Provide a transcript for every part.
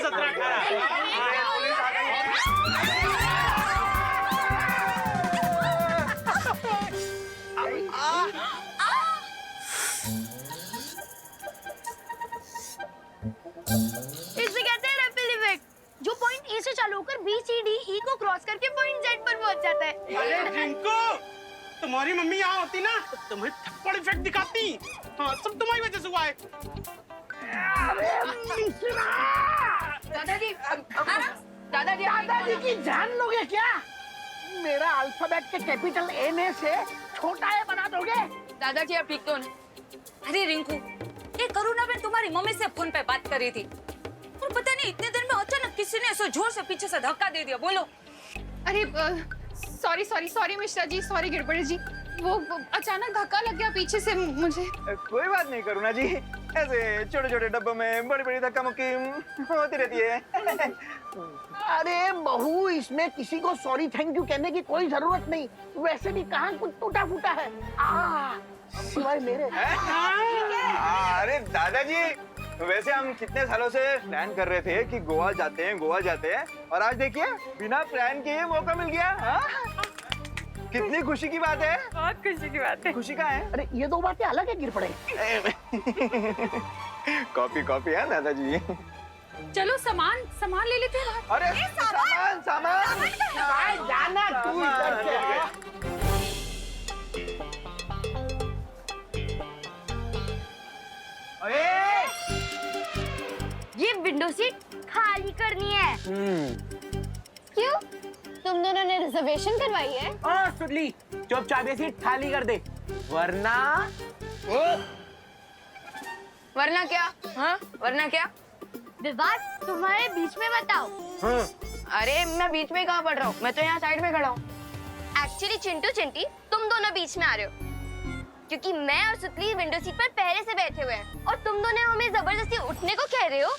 इसे कहते हैं रिपल इफेक्ट, जो पॉइंट ए से चालू होकर बी सी डी ई को क्रॉस करके पॉइंट जेड पर पहुंच जाता है। अरे रिंकू, तुम्हारी मम्मी यहाँ होती ना तो तुम्हें थप्पड़ इफेक्ट दिखाती। हाँ, सब तुम्हारी वजह से हुआ है। दादाजी, दादाजी की जान लोगे क्या? मेरा अल्फाबेट के कैपिटल ए में से छोटा ए बना दोगे? दादाजी आप ठीक तो नहीं। अरे रिंकू, ये करुणा बहन तुम्हारी मम्मी से फोन पे बात कर रही थी और पता नहीं इतने देर में अचानक किसी ने ऐसा जोर से पीछे से धक्का दे दिया। बोलो। अरे सॉरी मिश्रा जी, सॉरी गिरबड़े जी, वो अचानक धक्का लग गया पीछे से मुझे। कोई बात नहीं करुणा जी, ऐसे छोटे छोटे डब्बों में बड़ी बड़ी धक्का मुक्की होती रहती है। अरे बहू, इसमें किसी को सॉरी थैंक यू कहने की कोई जरूरत नहीं। वैसे भी कहाँ कुछ टूटा फूटा है सिवाय मेरे। अरे दादाजी, वैसे हम कितने सालों से प्लान कर रहे थे कि गोवा जाते हैं और आज देखिए बिना प्लान के मौका मिल गया। कितनी खुशी की बात है। बहुत खुशी की बात है। खुशी कहाँ है? अरे ये दो बातें अलग है गिर पड़े। कॉपी है दादाजी। चलो सामान ले लेते हैं। अरे सामान जाना तू इधर से। ये विंडो सीट खाली करनी है। क्यों? तुम दोनों ने रिजर्वेशन करवाई है? सुडली, चुपचाप ये सीट खाली कर दे, वरना क्या? हाँ, वरना क्या? विवाद तुम्हारे बीच में बताओ। अरे मैं बीच में कहाँ पड़ रहा हूँ, मैं तो यहाँ साइड में खड़ा हूँ। एक्चुअली चिंटू चिंटी तुम दोनों बीच में आ रहे हो, क्योंकि मैं और सुतली विंडो सीट पर पहले से बैठे हुए हैं और तुम दोनों हमें जबरदस्ती उठने को कह रहे हो।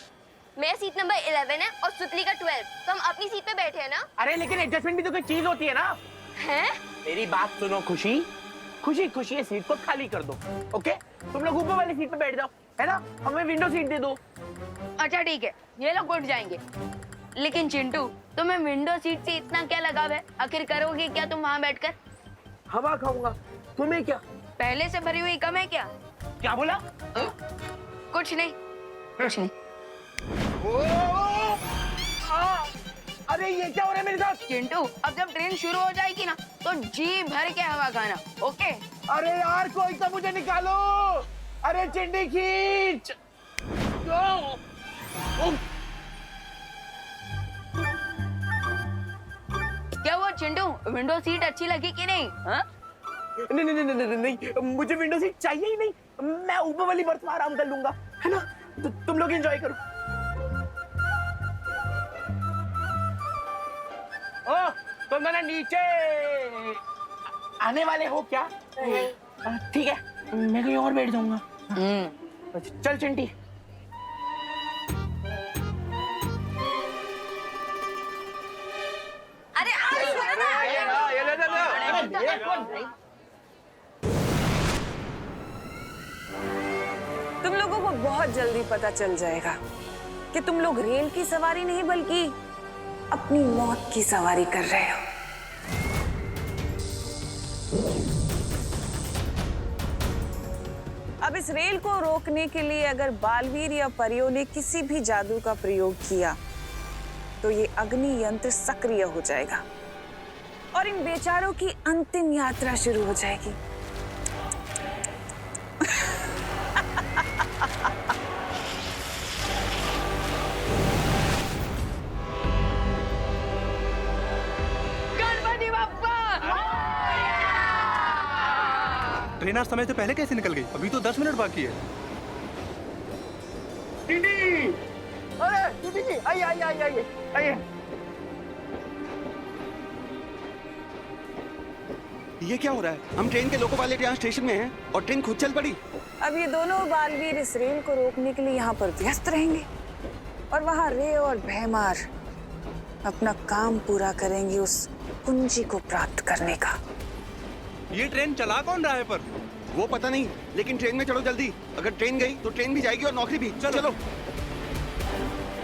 मेरा सीट नंबर 11 है और सुतली का 12, तो हम अपनी सीट पे बैठे हैं ना। अरे लेकिन एडजस्टमेंट भी तो कोई चीज होती है ना। हैं? मेरी बात सुनो खुशी, ये सीट को खाली कर दो। ओके, तुम लोग ऊपर वाली सीट पे बैठ जाओ, है ना? हमें विंडो सीट दे दो। अच्छा ठीक है, ये लोग उठ जाएंगे। लेकिन चिंटू, तुम्हें विंडो सीट से इतना क्या लगाव है? आखिर करोगे क्या तुम वहाँ बैठकर? हवा खाऊंगा, तुम्हें क्या? पहले से भरी हुई कम है क्या? क्या बोला? कुछ नहीं। अरे ये क्या हो रहा है मेरे साथ? चिंटू, अब जब ट्रेन शुरू हो जाएगी ना तो जी भर के हवा खाना, ओके? अरे यार कोई तो मुझे निकालो। अरे चिंडी खींच। क्या हुआ चिंटू, विंडो सीट अच्छी लगी कि नहीं? हाँ? नहीं, मुझे विंडो सीट चाहिए ही नहीं। मैं ऊपर वाली बर्थ में आराम कर लूंगा, है ना? तो तुम लोग एंजॉय करो। ओ, तुम दोनों नीचे आने वाले हो क्या? ठीक है, मैं कहीं और बैठ जाऊंगा। चल चिंटी। अरे तुम लोगों को बहुत जल्दी पता चल जाएगा कि तुम लोग रेल की सवारी नहीं बल्कि अपनी मौत की सवारी कर रहे हो। अब इस रेल को रोकने के लिए अगर बालवीर या परियों ने किसी भी जादू का प्रयोग किया तो ये अग्नि यंत्र सक्रिय हो जाएगा और इन बेचारों की अंतिम यात्रा शुरू हो जाएगी। ट्रेन आज समय से पहले कैसे निकल गई? अभी तो 10 मिनट बाकी है। अरे दीदी जी, आइए। ये क्या हो रहा है? हम ट्रेन के लोको पायलट यहाँ स्टेशन में हैं और ट्रेन खुद चल पड़ी। अब ये दोनों बालवीर इस रेल को रोकने के लिए यहाँ पर व्यस्त रहेंगे और वहाँ रे और भैमार अपना काम पूरा करेंगे उस कुंजी को प्राप्त करने का। ये ट्रेन चला कौन रहा है पर? वो पता नहीं, लेकिन ट्रेन में चलो जल्दी। अगर ट्रेन गई तो ट्रेन भी जाएगी और नौकरी भी। चलो।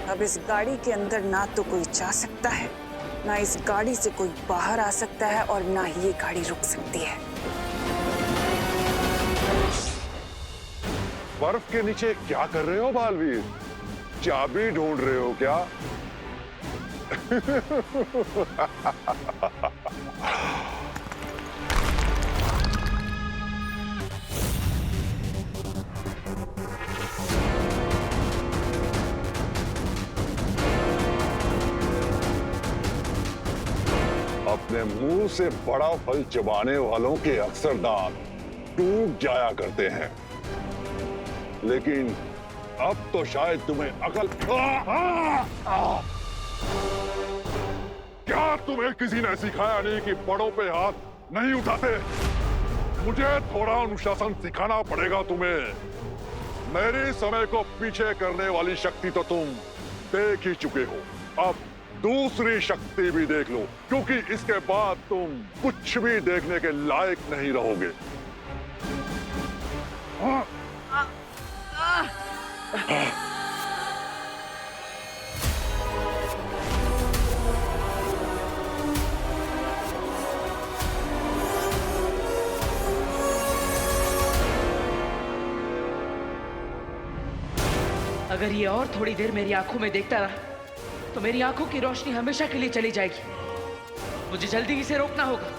अब इस गाड़ी के अंदर ना तो कोई जा सकता है, ना इस गाड़ी से कोई बाहर आ सकता है, और ना ही ये गाड़ी रुक सकती है। बर्फ के नीचे क्या कर रहे हो बालवीर? चाबी ढूंढ रहे हो क्या? अपने मुंह से बड़ा फल चबाने वालों के अक्सर दांत टूट जाया करते हैं, लेकिन अब तो शायद तुम्हें अकल। क्या तुम्हें किसी ने सिखाया नहीं कि बड़ों पे हाथ नहीं उठाते? मुझे थोड़ा अनुशासन सिखाना पड़ेगा तुम्हें। मेरे समय को पीछे करने वाली शक्ति तो तुम देख ही चुके हो, अब दूसरी शक्ति भी देख लो, क्योंकि इसके बाद तुम कुछ भी देखने के लायक नहीं रहोगे। अगर ये और थोड़ी देर मेरी आंखों में देखता रहा तो मेरी आंखों की रोशनी हमेशा के लिए चली जाएगी। मुझे जल्दी इसे रोकना होगा।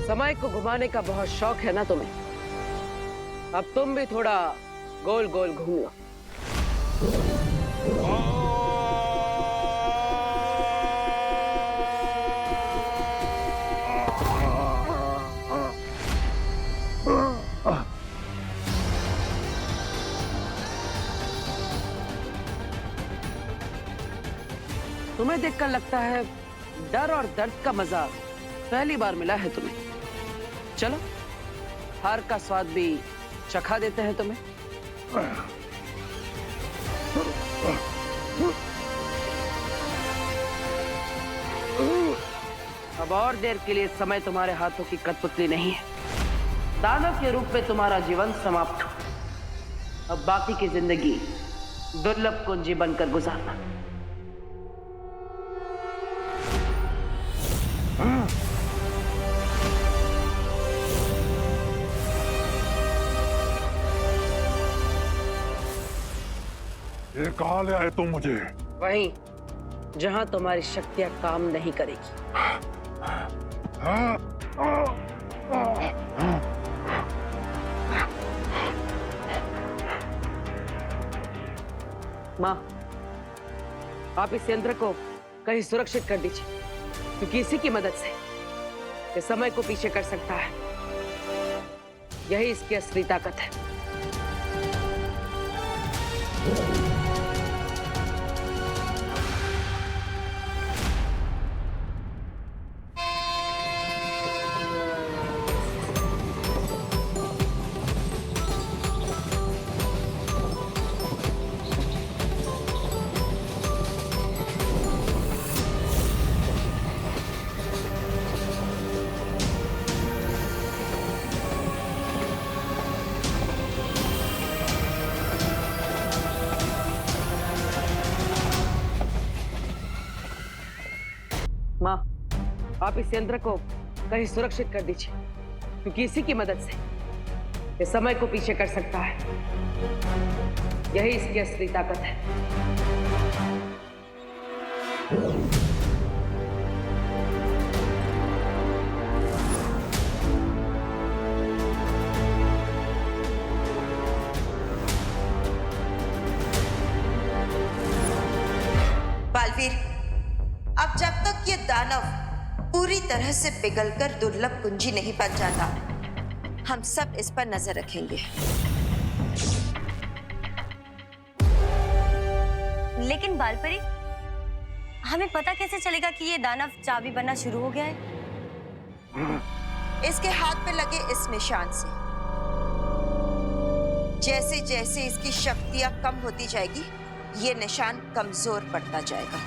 समय को घुमाने का बहुत शौक है ना तुम्हें? अब तुम भी थोड़ा गोल गोल घूम लो। तुम्हें देखकर लगता है डर और दर्द का मजा पहली बार मिला है तुम्हें। चलो हार का स्वाद भी चखा देते हैं तुम्हें। अब और देर के लिए समय तुम्हारे हाथों की कठपुतली नहीं है। दानव के रूप में तुम्हारा जीवन समाप्त हो। अब बाकी की जिंदगी दुर्लभ कुंजी बनकर गुजारना। ये कहाँ ले आए तुम मुझे? वहीं जहां तुम्हारी शक्तियां काम नहीं करेगी। माँ, आप इस यंत्र को कहीं सुरक्षित कर दीजिए, क्योंकि इसी की मदद से ये समय को पीछे कर सकता है। यही इसकी असली ताकत है। माँ, आप इस यंत्र को कहीं सुरक्षित कर दीजिए, क्योंकि इसी की मदद से ये समय को पीछे कर सकता है। यही इसकी असली ताकत है। बालवीर, अब जब ये दानव पूरी तरह से पिघलकर दुर्लभ कुंजी नहीं बन जाता, हम सब इस पर नजर रखेंगे। लेकिन बालपरी, हमें पता कैसे चलेगा कि ये दानव चाबी बनना शुरू हो गया है? इसके हाथ पे लगे इस निशान से जैसे जैसे इसकी शक्तियां कम होती जाएगी, ये निशान कमजोर पड़ता जाएगा।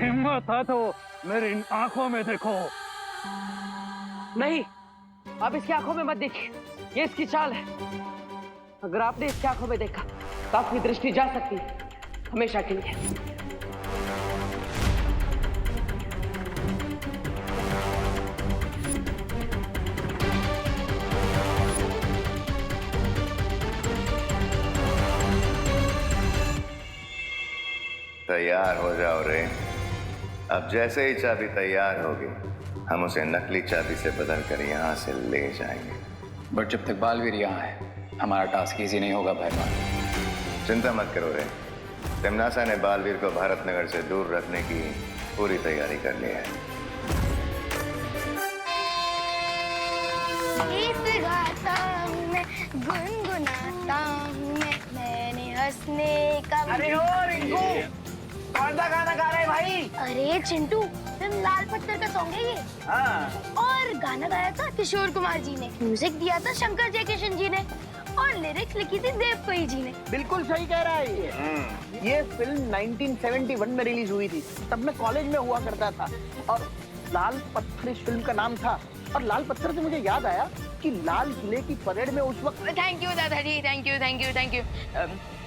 हिम्मत था तो मेरी इन आंखों में देखो। नहीं, आप इसकी आंखों में मत देखिए, ये इसकी चाल है। अगर आपने इसकी आंखों में देखा तो आपकी दृष्टि जा सकती है हमेशा के लिए। तैयार हो जाओ रे। अब जैसे ही चाबी तैयार होगी, हम उसे नकली चाबी से बदल कर यहाँ से ले जाएंगे। बट जब तक बालवीर यहाँ है, हमारा टास्क इजी नहीं होगा भाईमान। चिंता मत करो रे, तिमनासा ने बालवीर को भारतनगर से दूर रखने की पूरी तैयारी कर ली है। गीत गाता हूँ मैं, गुनगुनाता हूँ मैं, मैंने हंसने का। अरे ओ रिंकू, कौन सा गाना गा रहे भाई? अरे चिंटू, फिल्म लाल पत्थर का सॉन्ग है ये। हाँ। और गाना गाया था किशोर कुमार जी ने, म्यूजिक दिया था शंकर जयकिशन जी ने, और लिरिक्स लिखी थी देव कोई जी ने। बिल्कुल सही कह रहा है ये फिल्म 1971 में रिलीज हुई थी, तब मैं कॉलेज में हुआ करता था। और लाल पत्थर इस फिल्म का नाम था। और लाल पत्थर से मुझे याद आया कि लाल किले की परेड में उस वक्त। थैंक यू दादाजी, thank you thank you thank you.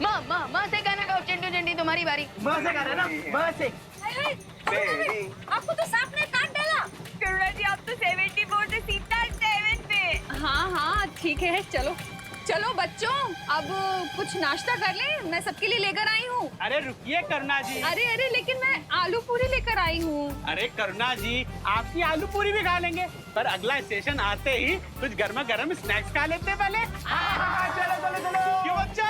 माँ से गाना गाओ, चिंटू चिंटी तुम्हारी बारी। माँ से गा रहे ना, माँ से। आपको तो सांप ने काट डाला। करुणा जी, आप तो 74 से सीधा 7 पे। हाँ ठीक है, चलो चलो बच्चों, अब कुछ नाश्ता कर ले, मैं सबके लिए लेकर आई हूँ। अरे रुकिए करुणा जी। अरे लेकिन मैं आलू पूरी लेकर आई हूँ। अरे करुणा जी, आपकी आलू पूरी भी खा लेंगे, पर अगला स्टेशन आते ही कुछ गर्मा गर्म स्नैक्स खा लेते पहले। चलो। क्यों बच्चा?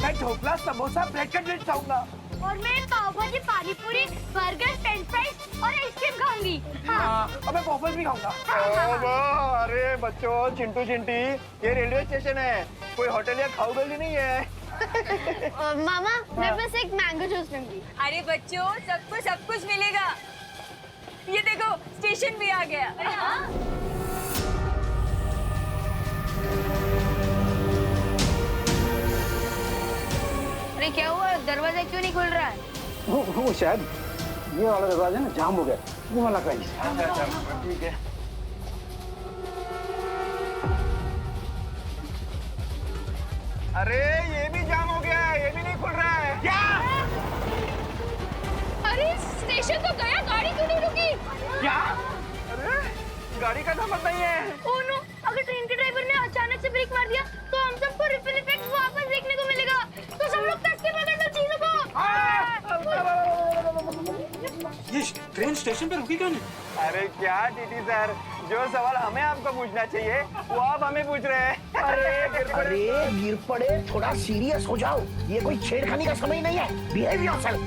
मैं ढोकला, समोसा, ब्रेड कटलेट खाऊंगा। और मैं पाव भाजी, पानी पूरी, बर्गर, फ्रेंच फ्राइज और आइसक्रीम खाऊंगी। और मैं पॉपकॉर्न भी खाऊंगा। अरे बच्चों, चिंटू चिंटी, ये रेलवे स्टेशन है, कोई होटल या खाऊ गली नहीं है। मामा, मैं बस एक मैंगो जूस लूंगी। अरे बच्चों, सबको सब कुछ मिलेगा। ये देखो, स्टेशन भी आ गया। अरे क्या हुआ, दरवाजा क्यों नहीं खुल रहा है? वो शायद ये वाला दरवाजा ना जाम हो गया, वो वाला कहीं। ठीक है। अरे ये भी जाम हो गया है, ये भी नहीं खुल रहा है। क्या? अरे स्टेशन तो गया, गाड़ी क्यों नहीं रुकी? क्या? अरे गाड़ी का नंबर नहीं है। ओह नो, अगर ट्रेन के ड्राइवर ने अचानक से ब्रेक मार दिया तो हम सबको रिपल इफेक्ट वापस देखने को मिलेगा। तो सब लोग कट के पकड़ लो चीजों को। ये ट्रेन स्टेशन पे रुकी क्यों नहीं? अरे क्या टीटी सर, जो सवाल हमें आपको पूछना चाहिए वो आप हमें पूछ रहे हैं। अरे गिर पड़े, थोड़ा सीरियस हो जाओ, ये कोई छेड़खानी का समय नहीं है। Behave yourself.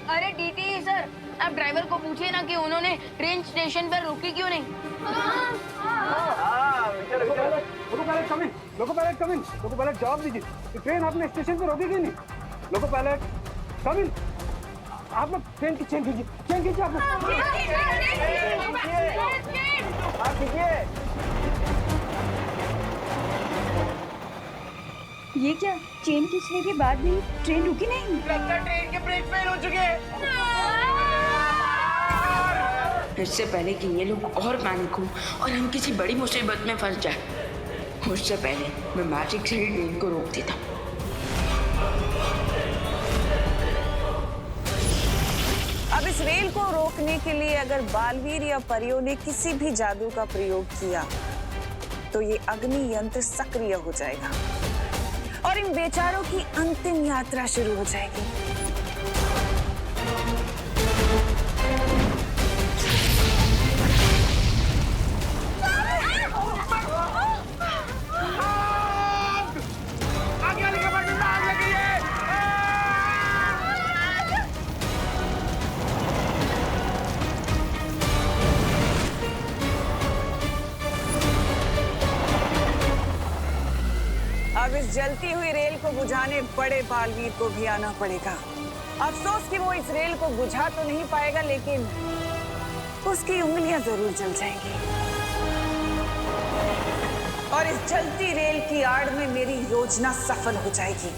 अरे डीटी सर, आप ड्राइवर को पूछिए ना कि उन्होंने ट्रेन स्टेशन पर रोकी क्यों नहीं। लोको पायलट जवाब दीजिए, ट्रेन आपने स्टेशन पे रोकी क्यों नहीं? लोको पायलट कम इन। आप लोग ट्रेन की चेन कीजिए, चेन कीजिए आप लोग। ये क्या, चेन खींचने के बाद भी ट्रेन रुकी नहीं? लगता है ट्रेन के ब्रेक फेल हो चुके हैं। इससे पहले कि ये लोग और पैनिक हो और हम किसी बड़ी मुसीबत में फंस जाए, उससे पहले मैं मैजिक से ही ट्रेन को रोक देता। अब इस रेल को रोकने के लिए अगर बालवीर या परियों ने किसी भी जादू का प्रयोग किया तो ये अग्नि यंत्र सक्रिय हो जाएगा और इन बेचारों की अंतिम यात्रा शुरू हो जाएगी। अब इस जलती हुई रेल को बुझाने बड़े बालवीर को भी आना पड़ेगा। अफसोस कि वो इस रेल को बुझा तो नहीं पाएगा, लेकिन उसकी उंगलियां जरूर जल जाएंगी। और इस जलती रेल की आड़ में मेरी योजना सफल हो जाएगी।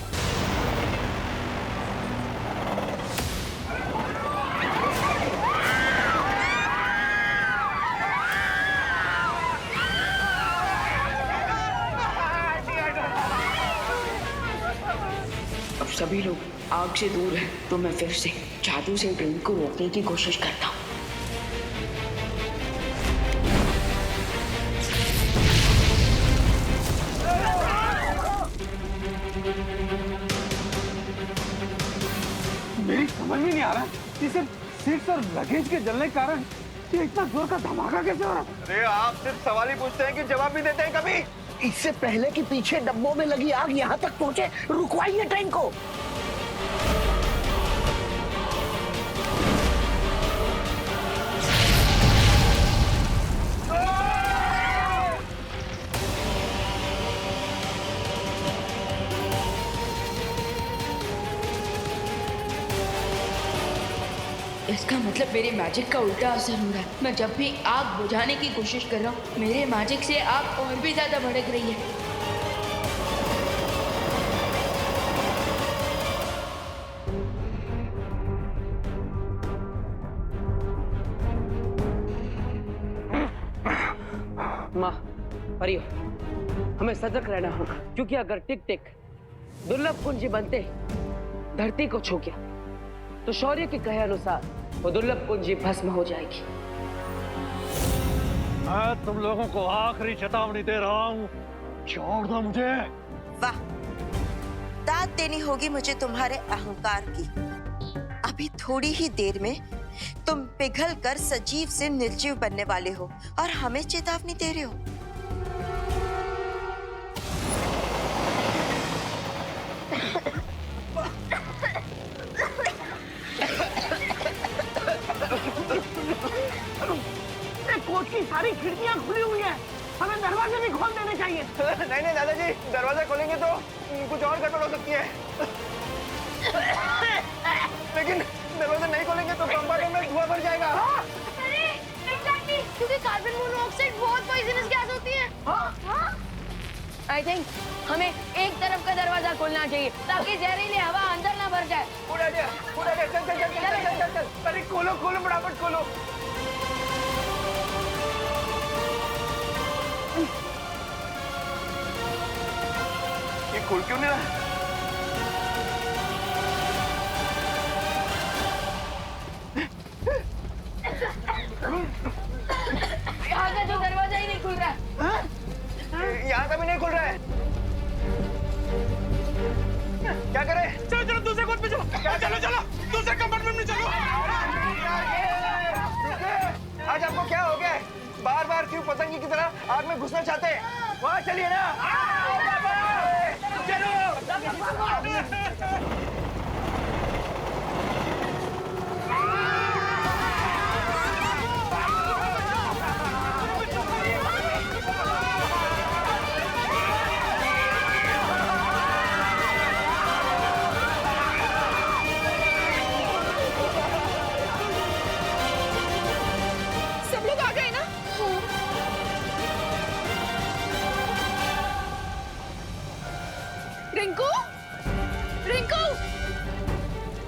अब सभी लोग आग से दूर हैं, तो मैं फिर से जादू से ट्रेन को रोकने की कोशिश करता हूँ। मेरी समझ में नहीं आ रहा कि सिर्फ सीट्स और लगेज के जलने के कारण ये इतना जोर का धमाका कैसे हो रहा है? अरे आप सिर्फ सवाल ही पूछते हैं कि जवाब भी देते हैं कभी? इससे पहले कि पीछे डब्बों में लगी आग यहाँ तक पहुंचे, रुकवाइए ट्रेन को। इसका मतलब मेरे मैजिक का उल्टा असर हो रहा है। मैं जब भी आग बुझाने की कोशिश कर रहा हूँ, मेरे मैजिक से आग और भी ज्यादा भड़क रही है। माँ, परियो, हमें सतर्क रहना होगा, क्योंकि अगर टिक टिक दुर्लभ कुंजी बनते धरती को छू गया तो शौर्य के कहे अनुसार वो दुर्लभ कुंजी भस्म हो जाएगी। मैं तुम लोगों को आखिरी चेतावनी दे रहा हूँ, छोड़ दो मुझे। वाह, दाद देनी होगी मुझे तुम्हारे अहंकार की। अभी थोड़ी ही देर में तुम पिघल कर सजीव से निर्जीव बनने वाले हो और हमें चेतावनी दे रहे हो। कोच की सारी खिड़कियां खुली हुई हैं, हमें दरवाजे भी खोल देने चाहिए। नहीं नहीं दादाजी, दरवाजा खोलेंगे तो कुछ और गड़बड़ हो सकती है। लेकिन दरवाजा नहीं खोलेंगे तो कंपार्टमेंट में धुआं भर जाएगा। अरे एग्जैक्टली, क्योंकि कार्बन मोनोऑक्साइड बहुत पॉइजनस गैस होती है। आई थिंक हमें एक तरफ का दरवाजा खोलना चाहिए ताकि जहरीली हवा अंदर ना भर जाए। उड़ा दिया, चल चल चल चल चल चल चल। अरे खोलो खोलो, फटाफट खोलो। ये खुल क्यों नहीं रहा? यहाँ का जो दरवाजा ही नहीं खुल रहा है। यहाँ का भी नहीं खुल रहा है। क्या करें? चलो चलो दूसरे कोच पे चलो। चलो चलो दूसरे कंपार्टमेंट में चलो। आज आपको क्या हो गया? बार बार क्यों पतंगी की तरह आग में घुसना चाहते हैं? वहाँ चलिए ना। चलो। सब लोग आ गए ना? रिंकू, रिंकू,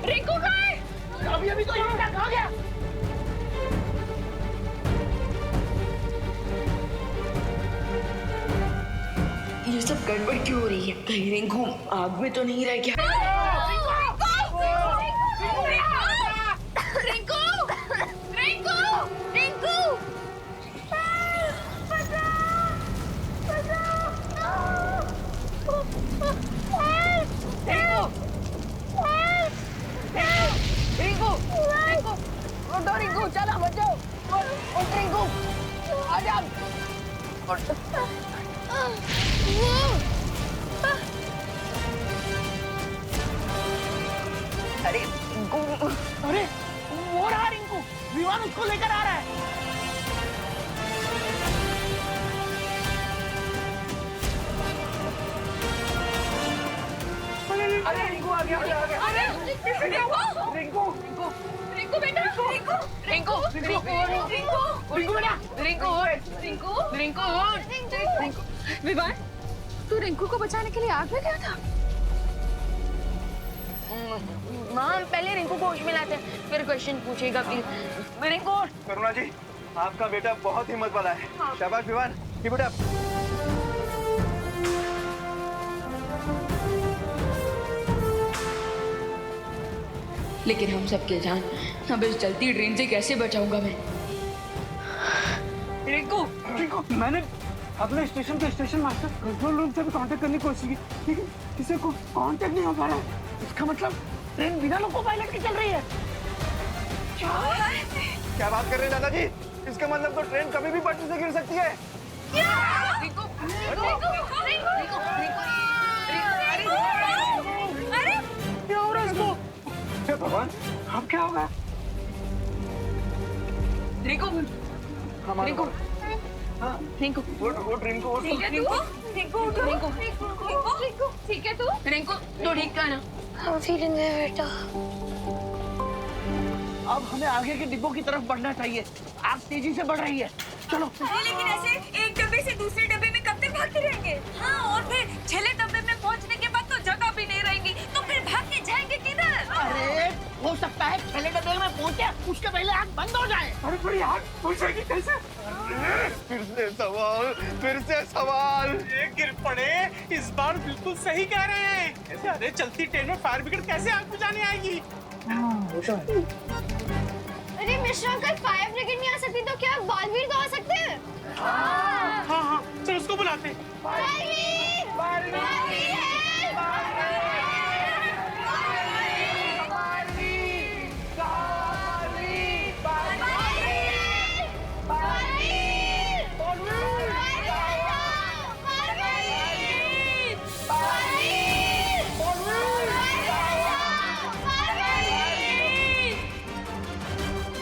रिंकू कहाँ है? अभी अभी तो यहाँ तक आ गया। ये सब गड़बड़ क्यों हो रही है? कहीं रिंकू आग में तो नहीं रह गया? रिंकू, रिंकू, रिंकू, रिंकू, रिंकू, उठो रिंकू, चलो बचाओ। उठ रिंकू, आजा। अरे रिंकू, अरे वो रहा रिंकू, विमान उसको लेकर आ रहा है। अरे रिंकू आ गया, रिंकू रिंकू बेटा, रिंकू रिंकू रिंकू रिंकू बेटा, रिंकू विवान, तू रिंकू को बचाने के लिए आग में गया था? माँ हम पहले रिंकू को होश में लाते हैं, फिर क्वेश्चन पूछेगा प्लीज। रिंकू करुणा जी, आपका बेटा बहुत हिम्मत वाला है। शाबाश विवान, कीप इट अप। लेकिन हम सबके जान अब इस जलती ट्रेन से कैसे बचाऊंगा मैं? रिंकू, मैंने अगले स्टेशन के स्टेशन मास्टर कंट्रोल रूम से भी कांटेक्ट करने की कोशिश की, लेकिन किसी को कांटेक्ट नहीं हो पा रहा है। इसका मतलब ट्रेन बिना लोको पायलट की चल रही है। क्या बात कर रहे हैं दादाजी? इसका मतलब तो ट्रेन कभी भी पटरी से गिर सकती है। क्या हो रहा है इसको? हे भगवान, अब क्या होगा? रिंकू, रिंकू, रिंकू, उठ रिंकू, उठ। ठीक है तू? रिंकू, रिंकू, ठीक है तू? रिंकू, तो ठीक है ना? I'm feeling there बेटा। अब हमें आगे के डिब्बों की तरफ बढ़ना चाहिए। आग तेजी से बढ़ रही है, चलो। लेकिन ऐसे एक डब्बे से दूसरे डब्बे में कब तक भागते रहेंगे? हाँ, और फिर छले डब्बे में पहुंचने के बाद तो जगह भी नहीं रहेगी, तो फिर भाग के जाएंगे किधर? अरे हो सकता है छले डब्बे में पहुंचे, उसके पहले आग बंद हो जाए। अरे बड़ी आग पहुंचेगी कैसे? फिर से सवाल। ये गिर पड़े, इस बार बिल्कुल सही कह रहे हैं। अरे चलती ट्रेन में फायर ब्रिगेड कैसे आग बुझाने आएगी? अरे मिश्रा, अगर फायर ब्रिगेड नहीं आ सकती तो क्या बालवीर तो आ सकते हैं? हाँ हाँ, चलो उसको बुलाते हैं।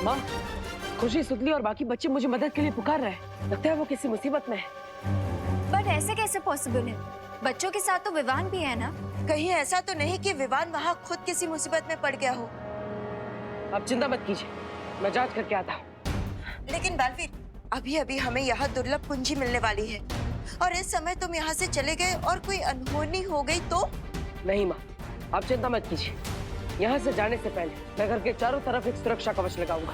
माँ, खुशी, सुतली और बाकी बच्चे मुझे मदद के लिए पुकार रहे हैं। लगता है वो किसी मुसीबत में है। बट ऐसे कैसे पॉसिबल है? बच्चों के साथ तो विवान भी है ना? कहीं ऐसा तो नहीं कि विवान वहाँ खुद किसी मुसीबत में पड़ गया हो? आप चिंता मत कीजिए, मैं जांच करके आता हूँ। लेकिन बालवीर, अभी अभी हमें यहाँ दुर्लभ कुंजी मिलने वाली है, और इस समय तुम यहाँ से चले गए और कोई अनहोनी हो गई तो? नहीं माँ, आप चिंता मत कीजिए। यहाँ से जाने से पहले मैं घर के चारों तरफ एक सुरक्षा कवच लगाऊंगा,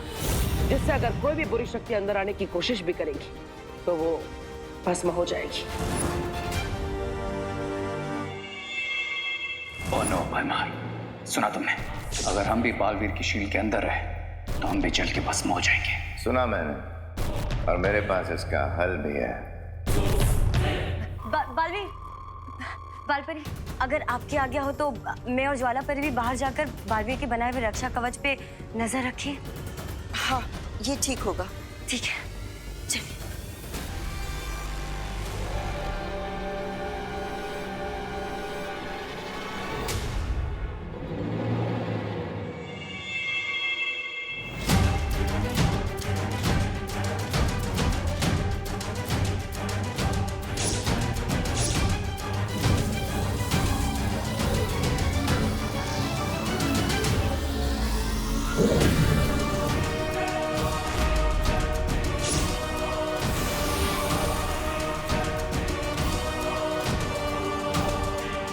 जिससे अगर कोई भी बुरी शक्ति अंदर आने की कोशिश भी करेगी तो वो भस्म हो जाएगी। ओ नो भयमार, सुना तुमने? अगर हम भी बालवीर की शील के अंदर रहे तो हम भी जल के भस्म हो जाएंगे। सुना मैंने, और मेरे पास इसका हल भी है। बालवीर, बालपरी, अगर आपकी आज्ञा हो तो मैं और ज्वालापरी भी बाहर जाकर बालवीर के बनाए हुए रक्षा कवच पे नजर रखें। हाँ, ये ठीक होगा। ठीक है, चलिए। Thank you.